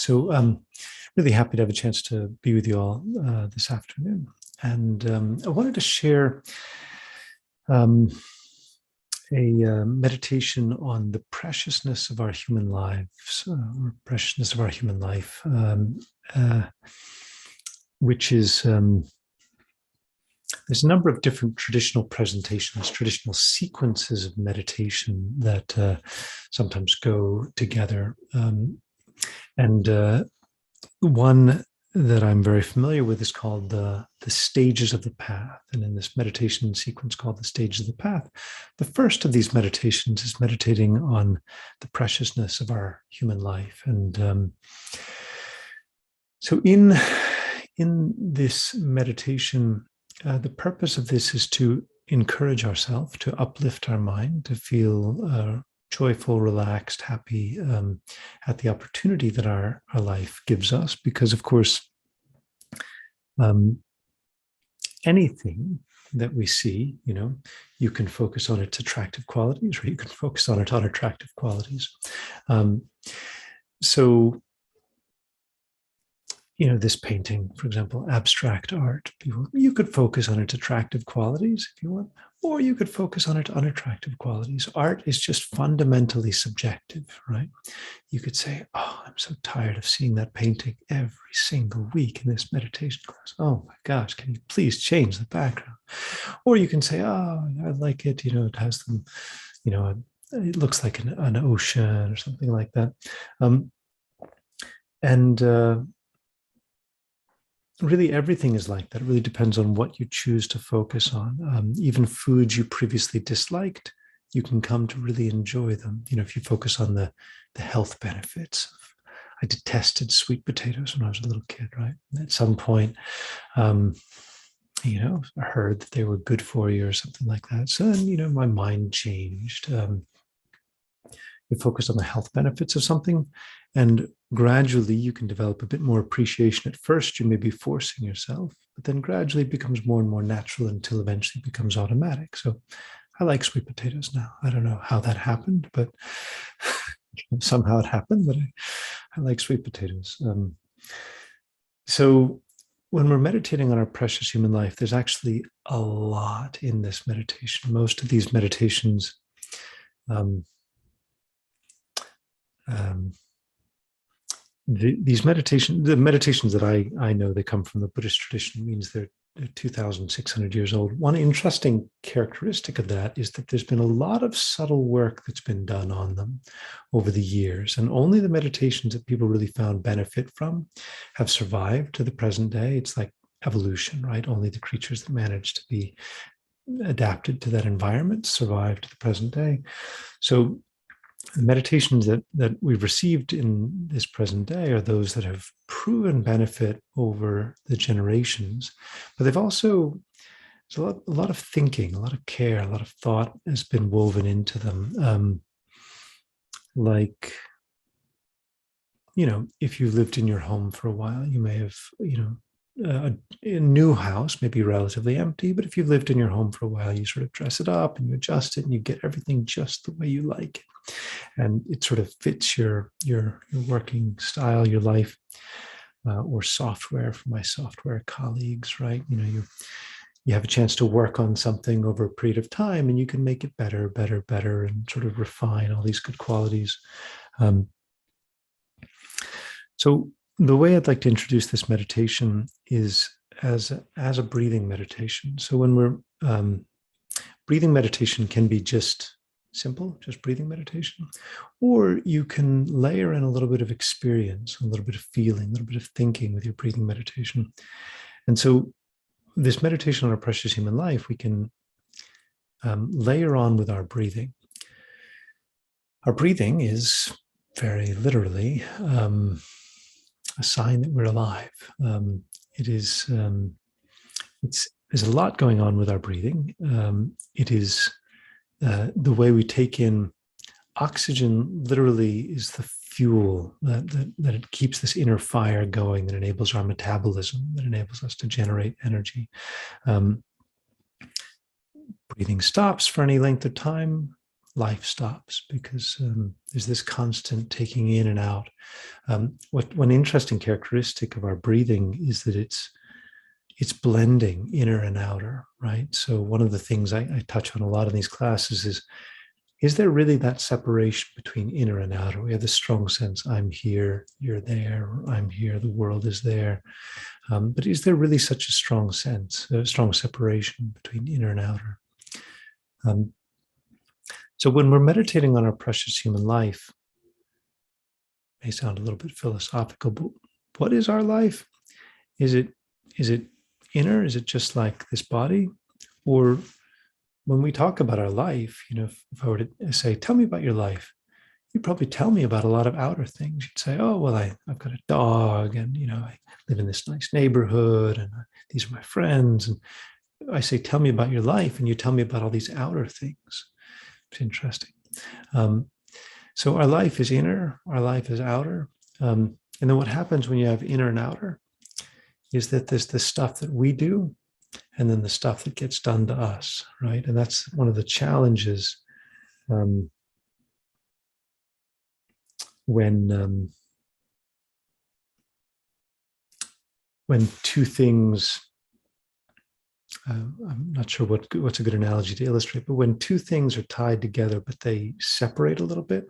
Really happy to have a chance to be with you all this afternoon. And I wanted to share a meditation on the preciousness of our human lives, or preciousness of our human life, which is, there's a number of different traditional presentations, traditional sequences of meditation that sometimes go together. One that I'm very familiar with is called the stages of the path. And in this meditation sequence called the stages of the path, the first of these meditations is meditating on the preciousness of our human life. And so in this meditation, the purpose of this is to encourage ourselves, to uplift our mind, to feel joyful, relaxed, happy at the opportunity that our life gives us. Because, of course, anything that we see, you can focus on its attractive qualities, or you can focus on its unattractive qualities. This painting, for example, abstract art, you could focus on its attractive qualities if you want, or you could focus on its unattractive qualities. Art is just fundamentally subjective, right? You could say, oh, I'm so tired of seeing that painting every single week in this meditation class. Oh my gosh, can you please change the background? Or you can say, oh, I like it, it has them, it looks like an ocean or something like that. Really, everything is like that. It really depends on what you choose to focus on. Even foods you previously disliked, you can come to really enjoy them. If you focus on the health benefits. I detested sweet potatoes when I was a little kid, right? At some point, I heard that they were good for you or something like that. So then, my mind changed. You focus on the health benefits of something, and gradually you can develop a bit more appreciation. At first, you may be forcing yourself, but then gradually it becomes more and more natural until eventually it becomes automatic. So I like sweet potatoes now. I don't know how that happened, but somehow it happened, but I like sweet potatoes. So when we're meditating on our precious human life, there's actually a lot in this meditation. Most of these meditations the meditations that I know, they come from the Buddhist tradition. It means they're 2,600 years old. One interesting characteristic of that is that there's been a lot of subtle work that's been done on them over the years, and only the meditations that people really found benefit from have survived to the present day. It's like evolution, right? Only the creatures that managed to be adapted to that environment survived to the present day. So the meditations that we've received in this present day are those that have proven benefit over the generations, but they've also, there's a lot of thinking, a lot of care, a lot of thought has been woven into them. If you've lived in your home for a while, you may have, a new house may be relatively empty, but if you've lived in your home for a while, you sort of dress it up and you adjust it and you get everything just the way you like it. And it sort of fits your working style, your life, or software for my software colleagues, right? You have a chance to work on something over a period of time and you can make it better, and sort of refine all these good qualities. So the way I'd like to introduce this meditation is as a breathing meditation. So when we're breathing meditation can be just simple, just breathing meditation, or you can layer in a little bit of experience, a little bit of feeling, a little bit of thinking with your breathing meditation. And so this meditation on our precious human life, we can layer on with our breathing. Our breathing is very literally a sign that we're alive. There's a lot going on with our breathing. It is the way we take in oxygen. Literally is the fuel that it keeps this inner fire going, that enables our metabolism, that enables us to generate energy. Breathing stops for any length of time, life stops, because there's this constant taking in and out. One interesting characteristic of our breathing is that it's blending inner and outer, right? So one of the things I touch on a lot in these classes is there really that separation between inner and outer? We have this strong sense, I'm here, you're there, I'm here, the world is there. But is there really such a strong sense, a strong separation between inner and outer? So when we're meditating on our precious human life, it may sound a little bit philosophical, but what is our life? Is it inner? Is it just like this body? Or when we talk about our life, if I were to say, tell me about your life, you'd probably tell me about a lot of outer things. You'd say, oh, well, I've got a dog, and, I live in this nice neighborhood, and these are my friends. And I say, tell me about your life, and you tell me about all these outer things. It's interesting. So our life is inner, our life is outer. And then what happens when you have inner and outer is that there's the stuff that we do, and then the stuff that gets done to us, right? And that's one of the challenges when two things, I'm not sure what's a good analogy to illustrate, but when two things are tied together, but they separate a little bit,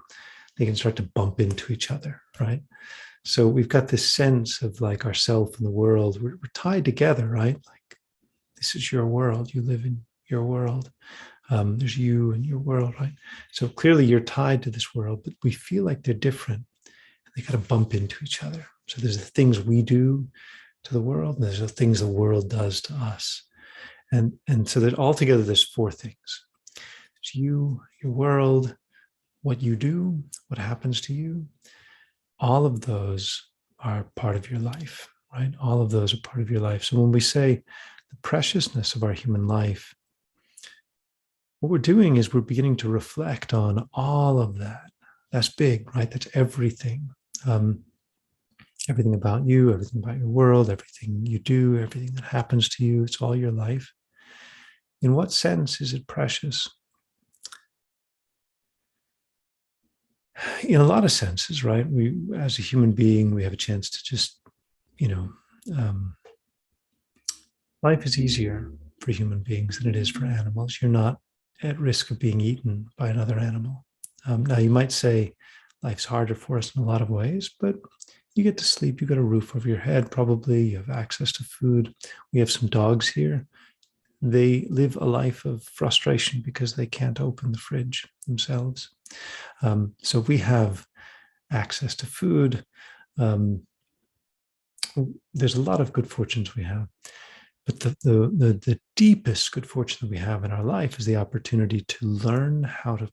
they can start to bump into each other, right? So we've got this sense of like ourself and the world, we're tied together, right? Like, this is your world, you live in your world. There's you and your world, right? So clearly you're tied to this world, but we feel like they're different. They kind of bump into each other. So there's the things we do to the world, and there's the things the world does to us. And so that altogether there's four things. It's you, your world, what you do, what happens to you. All of those are part of your life, right? All of those are part of your life. So when we say the preciousness of our human life, what we're doing is we're beginning to reflect on all of that. That's big, right? That's everything. Everything about you, everything about your world, everything you do, everything that happens to you. It's all your life. In what sense is it precious? In a lot of senses, right? We, as a human being, we have a chance to just, life is easier for human beings than it is for animals. You're not at risk of being eaten by another animal. Now, you might say life's harder for us in a lot of ways, but you get to sleep, you got a roof over your head, probably, you have access to food. We have some dogs here. They live a life of frustration because they can't open the fridge themselves. So we have access to food. There's a lot of good fortunes we have. But the deepest good fortune that we have in our life is the opportunity to learn how to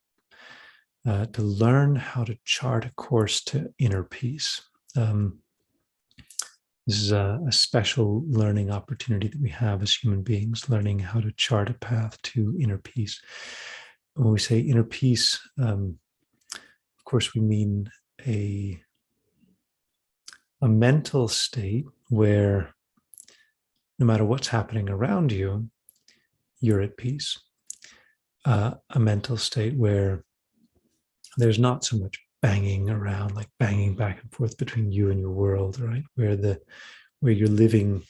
chart a course to inner peace. This is a special learning opportunity that we have as human beings, learning how to chart a path to inner peace. When we say inner peace, of course, we mean a mental state where no matter what's happening around you, you're at peace. A mental state where there's not so much banging around, like banging back and forth between you and your world, right? Where you're living,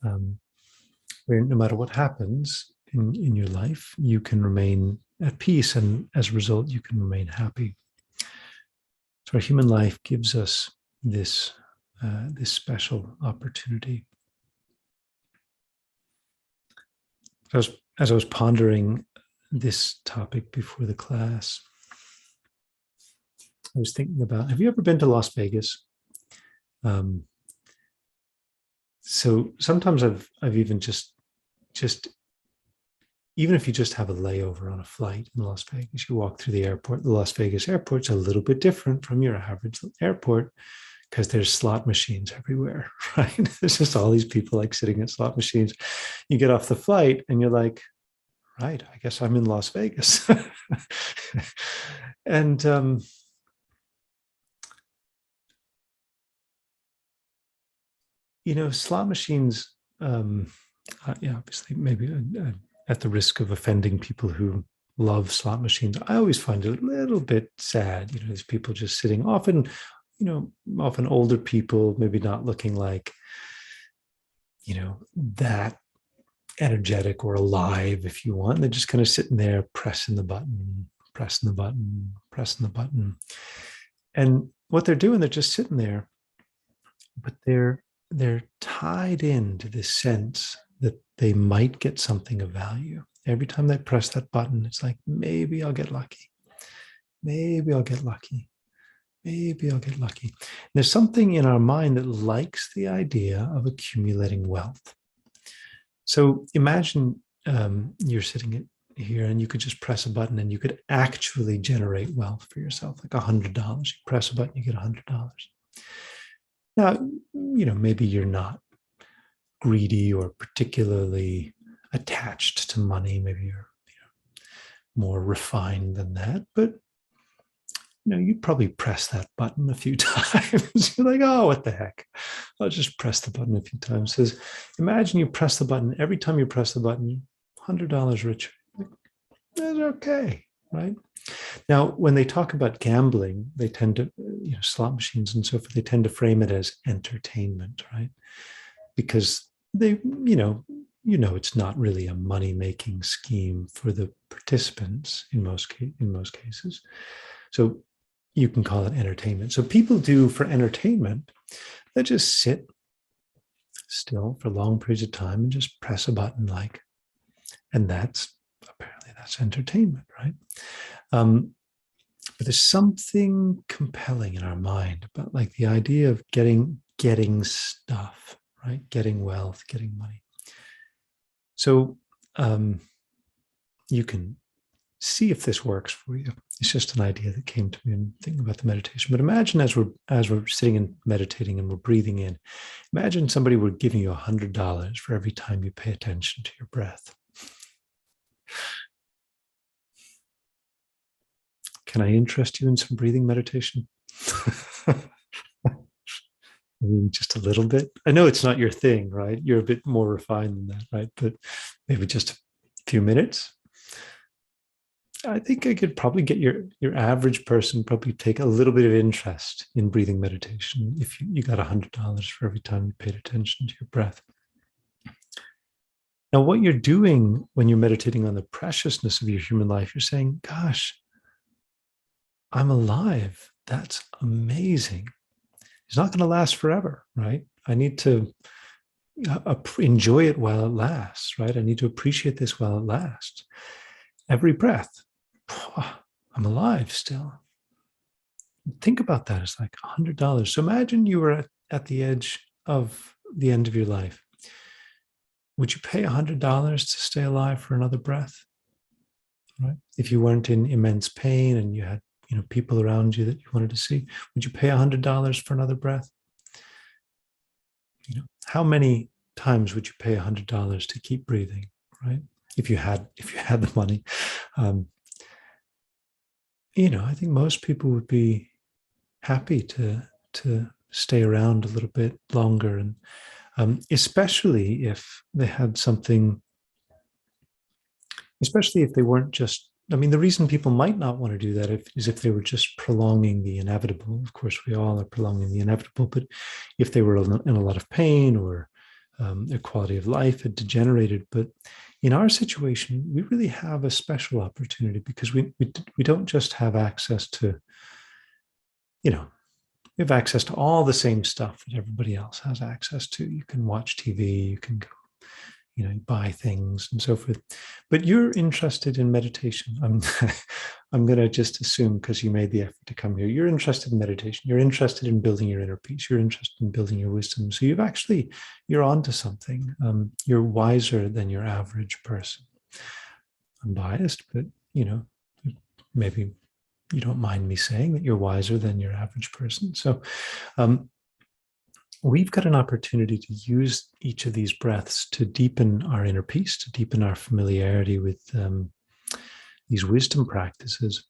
where no matter what happens in your life, you can remain at peace, and as a result, you can remain happy. So our human life gives us this special opportunity. As I was pondering this topic before the class, I was thinking about, have you ever been to Las Vegas? So sometimes I've even just even if you just have a layover on a flight in Las Vegas, you walk through the airport. The Las Vegas airport's a little bit different from your average airport because there's slot machines everywhere, right? There's just all these people like sitting at slot machines. You get off the flight and you're like, right, I guess I'm in Las Vegas. And slot machines, obviously maybe at the risk of offending people who love slot machines. I always find it a little bit sad. These people just sitting, often, often older people, maybe not looking like, that energetic or alive, if you want. They're just kind of sitting there, pressing the button, pressing the button, pressing the button. And what they're doing, they're just sitting there, but they're tied into this sense that they might get something of value. Every time they press that button, it's like, maybe I'll get lucky. Maybe I'll get lucky. Maybe I'll get lucky. There's something in our mind that likes the idea of accumulating wealth. So imagine you're sitting here and you could just press a button and you could actually generate wealth for yourself, like $100. You press a button, you get $100. Now, maybe you're not greedy or particularly attached to money. Maybe you're more refined than that, but you'd probably press that button a few times. You're like, oh, what the heck? I'll just press the button a few times. Says, imagine you press the button. Every time you press the button, $100 richer. That's okay, right? Now, when they talk about gambling, they tend to, slot machines and so forth, they tend to frame it as entertainment, right? Because they, it's not really a money-making scheme for the participants in most cases. So you can call it entertainment. So people do for entertainment, they just sit still for long periods of time and just press a button and apparently that's entertainment, right? But there's something compelling in our mind about the idea of getting stuff, right? Getting wealth, getting money. So you can see if this works for you. It's just an idea that came to me in thinking about the meditation. But imagine as we're sitting and meditating and we're breathing in, imagine somebody were giving you $100 for every time you pay attention to your breath. Can I interest you in some breathing meditation? Just a little bit. I know it's not your thing, right? You're a bit more refined than that, right? But maybe just a few minutes. I think I could probably get your average person probably take a little bit of interest in breathing meditation if you got $100 for every time you paid attention to your breath. Now, what you're doing when you're meditating on the preciousness of your human life, you're saying, gosh, I'm alive. That's amazing. It's not going to last forever, right? I need to enjoy it while it lasts, right? I need to appreciate this while it lasts. Every breath, I'm alive still. Think about that. It's like $100. So imagine you were at the edge of the end of your life. Would you pay $100 to stay alive for another breath? Right? If you weren't in immense pain and you had people around you that you wanted to see, would you pay $100 for another breath? How many times would you pay $100 to keep breathing, right? If you had the money, I think most people would be happy to stay around a little bit longer, and especially if they had something, especially if they weren't just. The reason people might not want to do that is if they were just prolonging the inevitable. Of course, we all are prolonging the inevitable, but if they were in a lot of pain or their quality of life had degenerated. But in our situation, we really have a special opportunity because we don't just have access to, we have access to all the same stuff that everybody else has access to. You can watch TV, you can go, buy things and so forth. But you're interested in meditation. I'm going to just assume because you made the effort to come here, you're interested in meditation. You're interested in building your inner peace. You're interested in building your wisdom. So you're onto something. You're wiser than your average person. I'm biased, but, maybe you don't mind me saying that you're wiser than your average person. So, we've got an opportunity to use each of these breaths to deepen our inner peace, to deepen our familiarity with these wisdom practices.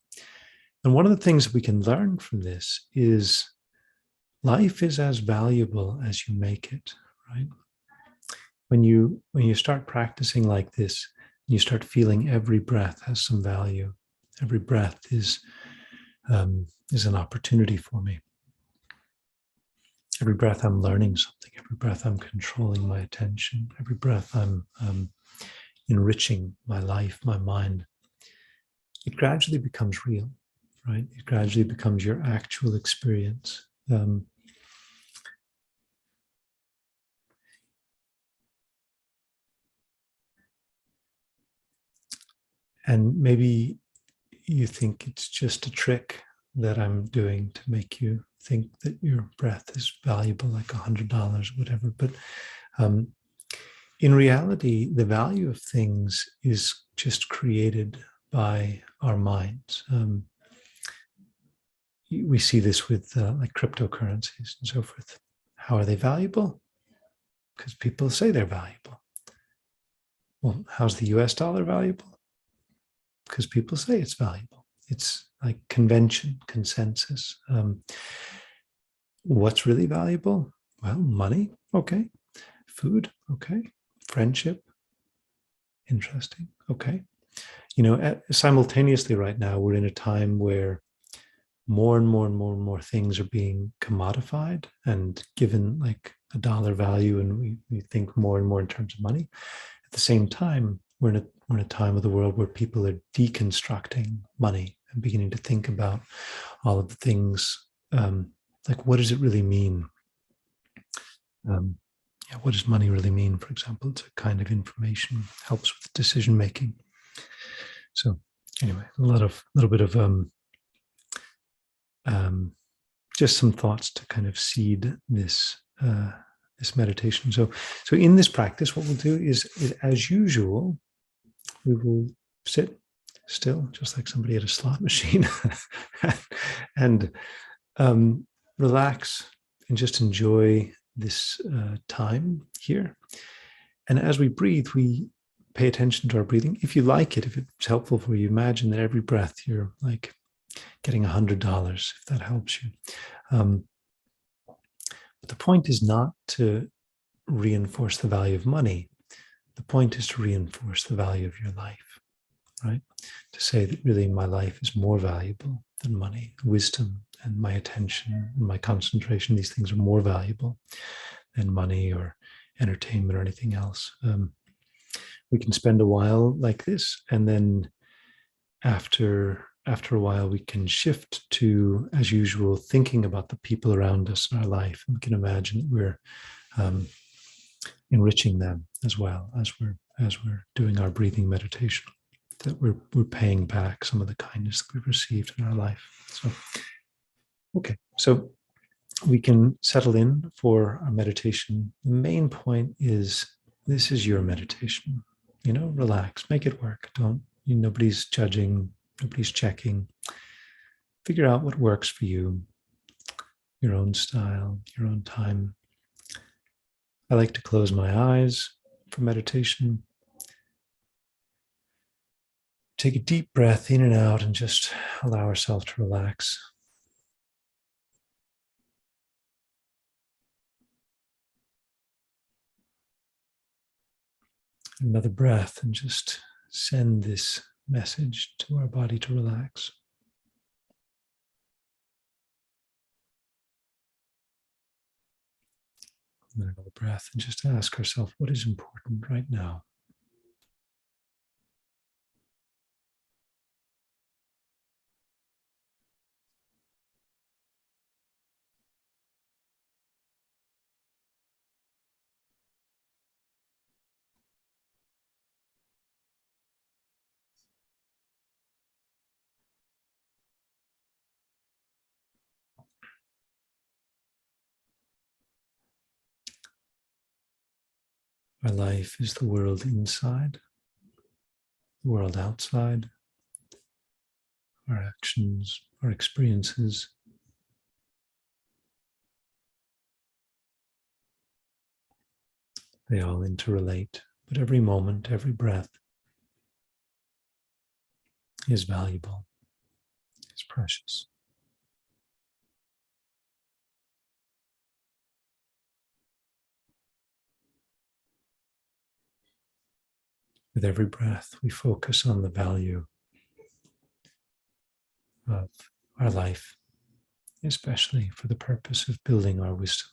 And one of the things that we can learn from this is life is as valuable as you make it, right? When you start practicing like this, You start feeling every breath has some value. Every breath is an opportunity for me. Every breath I'm learning something. Every breath I'm controlling my attention. Every breath I'm enriching my life, my mind. It gradually becomes real, right? It gradually becomes your actual experience. And maybe you think it's just a trick that I'm doing to make you think that your breath is valuable, like $100, whatever. But in reality, the value of things is just created by our minds. We see this with like cryptocurrencies and so forth. How are they valuable? Because people say they're valuable. Well, how's the US dollar valuable? Because people say it's valuable. It's like convention, consensus. What's really valuable? Well, money, okay. Food, okay. Friendship, interesting, okay. You know, simultaneously right now, we're in a time where more and more and more and more things are being commodified and given like a dollar value, and we think more and more in terms of money. At the same time, we're in a time of the world where people are deconstructing money and beginning to think about all of the things, like what does it really mean? Yeah, what does money really mean? For example, it's a kind of information, helps with decision making. So anyway, a little bit of just some thoughts to kind of seed this this meditation. So in this practice, what we'll do is as usual, we will sit still, just like somebody at a slot machine, and relax and just enjoy this time here. And as we breathe, we pay attention to our breathing. If you like it, if it's helpful for you, imagine that every breath you're like getting $100, if that helps you. But the point is not to reinforce the value of money. The point is to reinforce the value of your life, right? To say that really my life is more valuable than money. Wisdom and my attention and my concentration, these things are more valuable than money or entertainment or anything else. We can spend a while like this, and then after a while, we can shift to, as usual, thinking about the people around us in our life. And we can imagine that we're enriching them as well as we're doing our breathing meditation. That we're paying back some of the kindness that we've received in our life. So, okay, so we can settle in for our meditation. The main point is this is your meditation. You know, relax, make it work. Nobody's judging, nobody's checking. Figure out what works for you, your own style, your own time. I like to close my eyes for meditation. Take a deep breath in and out and just allow ourselves to relax. Another breath and just send this message to our body to relax. And then another breath and just ask ourselves, what is important right now? Our life is the world inside, the world outside, our actions, our experiences. They all interrelate, but every moment, every breath is valuable, is precious. With every breath, we focus on the value of our life, especially for the purpose of building our wisdom.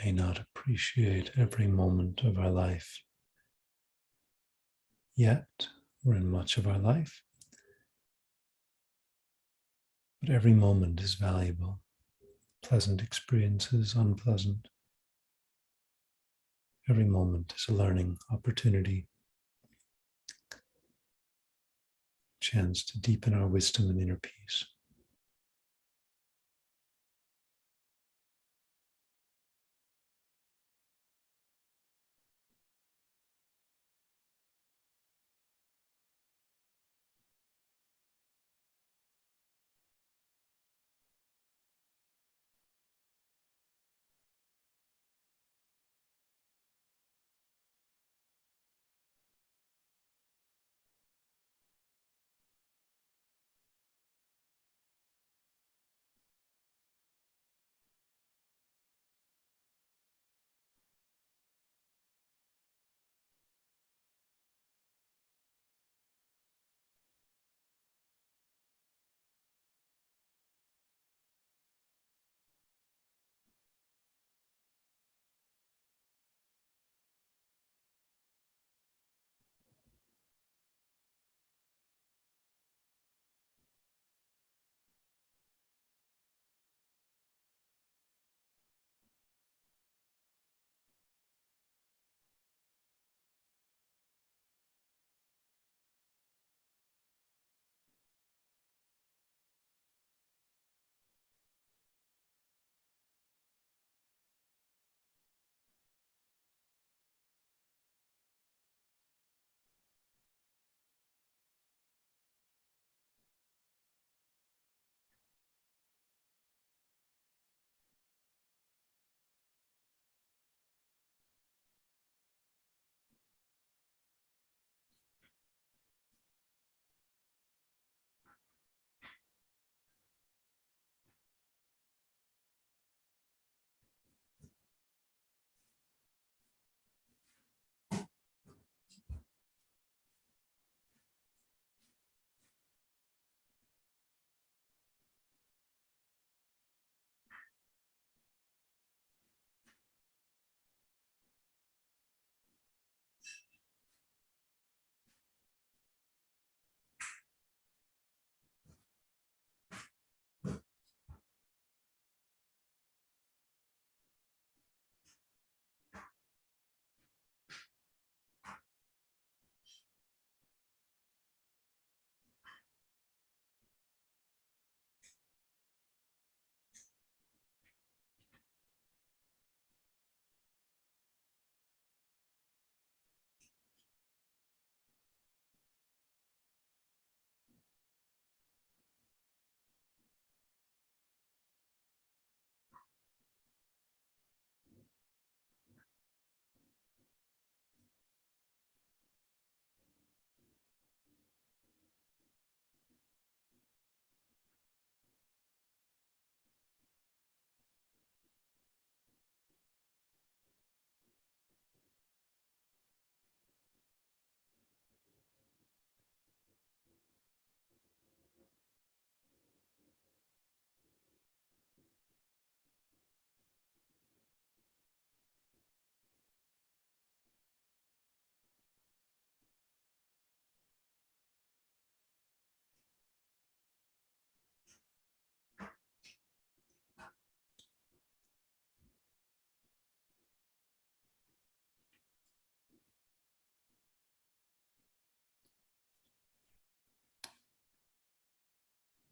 may not appreciate every moment of our life, yet we're in much of our life. But every moment is valuable. Pleasant experiences, unpleasant. Every moment is a learning opportunity, chance to deepen our wisdom and inner peace.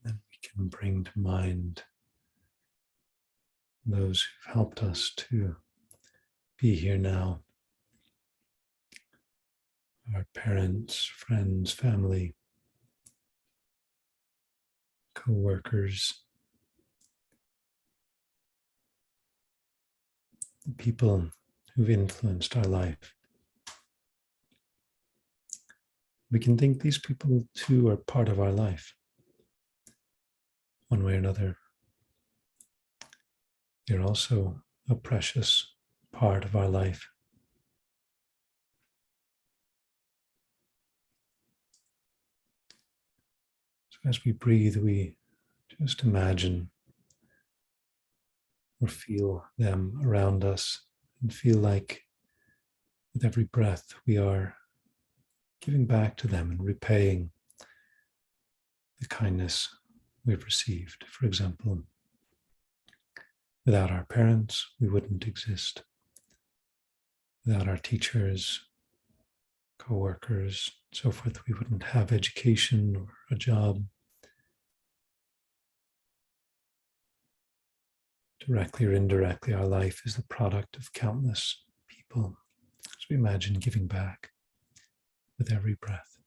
Then we can bring to mind those who've helped us to be here now. Our parents, friends, family, co-workers, the people who've influenced our life. We can think these people too are part of our life, one way or another. They're also a precious part of our life. So as we breathe, we just imagine or feel them around us, and feel like with every breath we are giving back to them and repaying the kindness we've received. For example, without our parents, we wouldn't exist. Without our teachers, co-workers, so forth, we wouldn't have education or a job. Directly or indirectly, our life is the product of countless people. So we imagine giving back with every breath.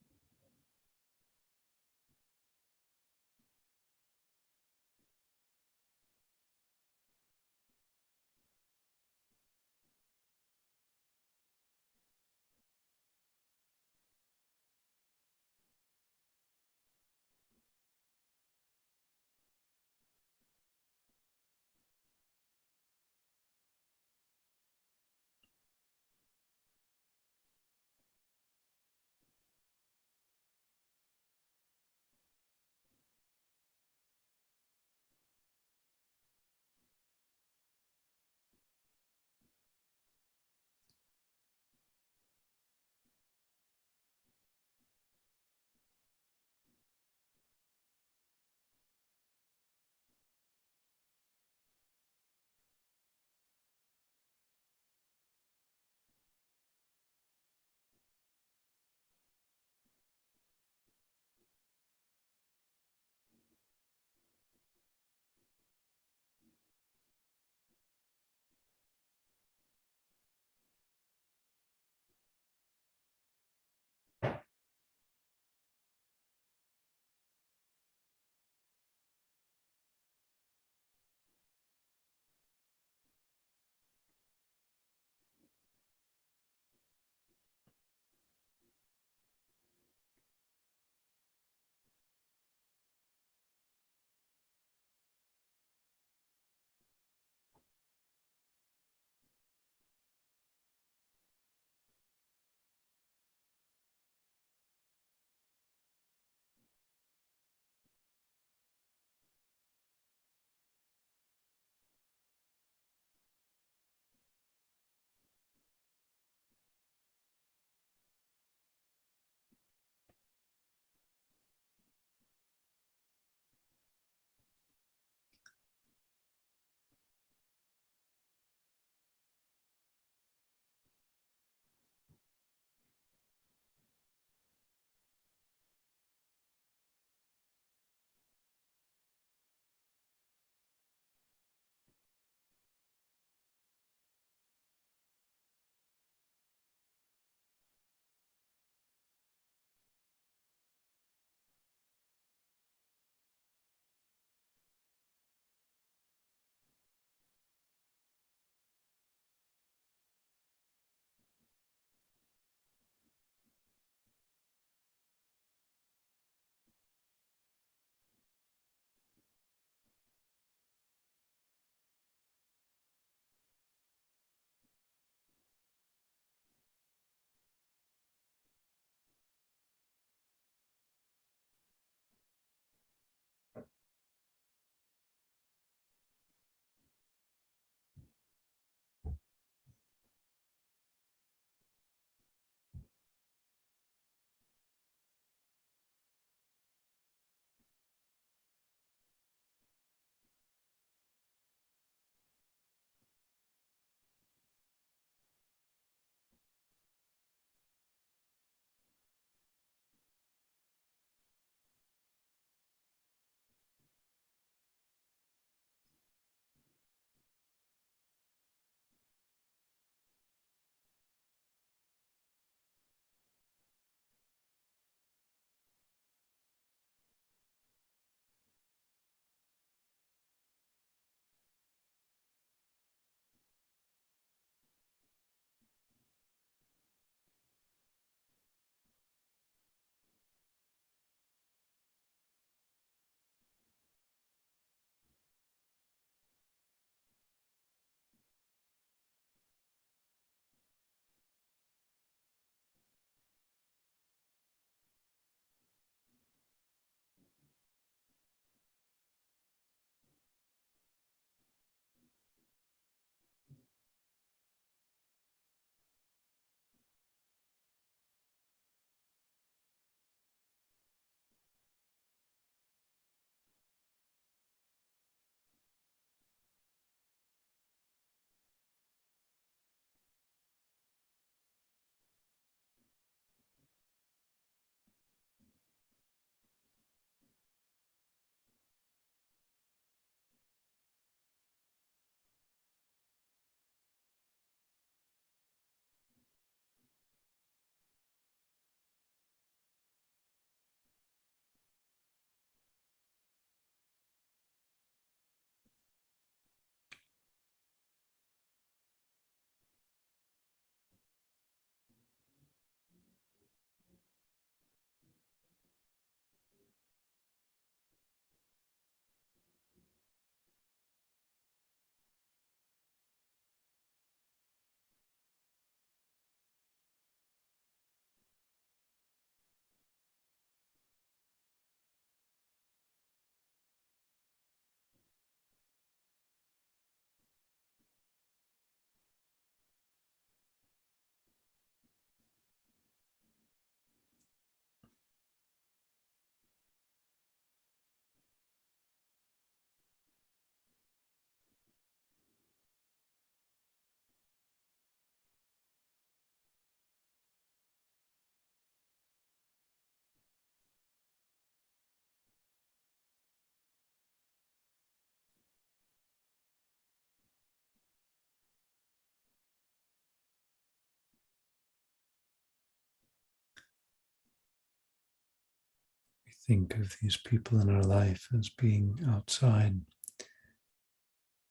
think of these people in our life as being outside,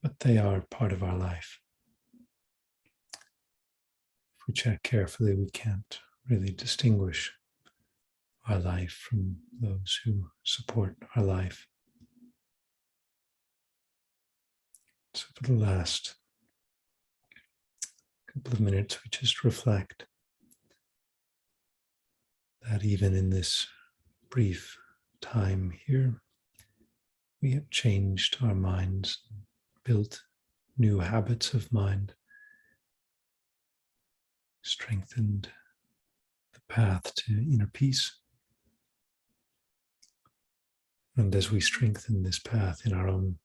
but they are part of our life. If we check carefully, we can't really distinguish our life from those who support our life. So for the last couple of minutes, we just reflect that even in this brief time here, we have changed our minds, built new habits of mind, strengthened the path to inner peace. And as we strengthen this path in our own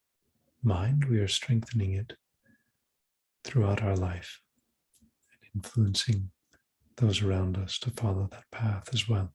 mind, we are strengthening it throughout our life and influencing those around us to follow that path as well.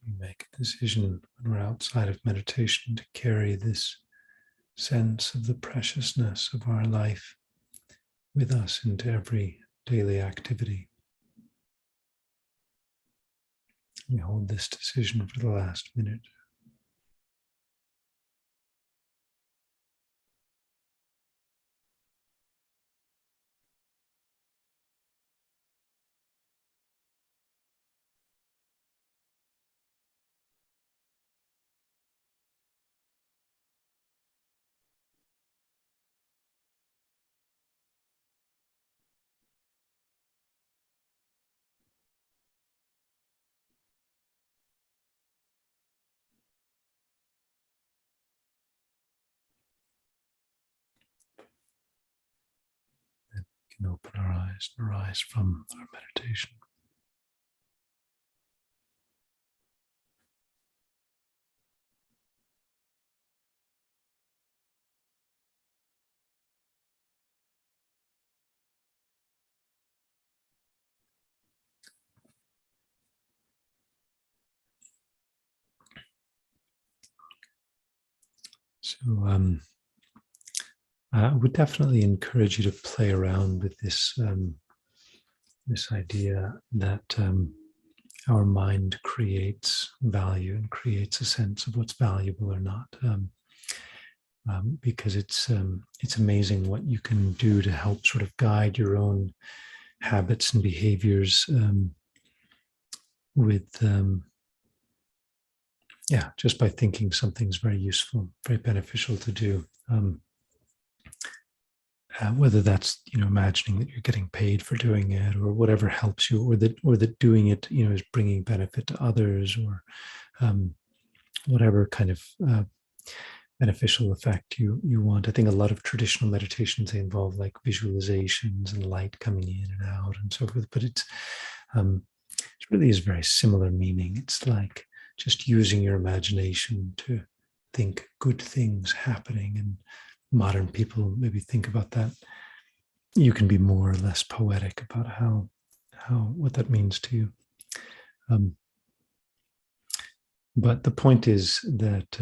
We make a decision when we're outside of meditation to carry this sense of the preciousness of our life with us into every daily activity. We hold this decision for the last minute. We can open our eyes and arise from our meditation. So I would definitely encourage you to play around with this this idea that our mind creates value and creates a sense of what's valuable or not, because it's amazing what you can do to help sort of guide your own habits and behaviors with just by thinking something's very useful, very beneficial to do. Whether that's imagining that you're getting paid for doing it, or whatever helps you, or that doing it is bringing benefit to others, or whatever kind of beneficial effect you want. I think a lot of traditional meditations, they involve like visualizations and light coming in and out and so forth, but it really is very similar meaning. It's like just using your imagination to think good things happening. And modern people maybe think about that. You can be more or less poetic about how what that means to you. But the point is that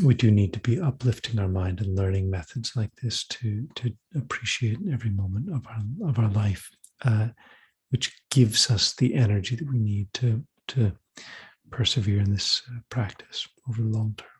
we do need to be uplifting our mind and learning methods like this to appreciate every moment of our life, which gives us the energy that we need to persevere in this practice over the long term.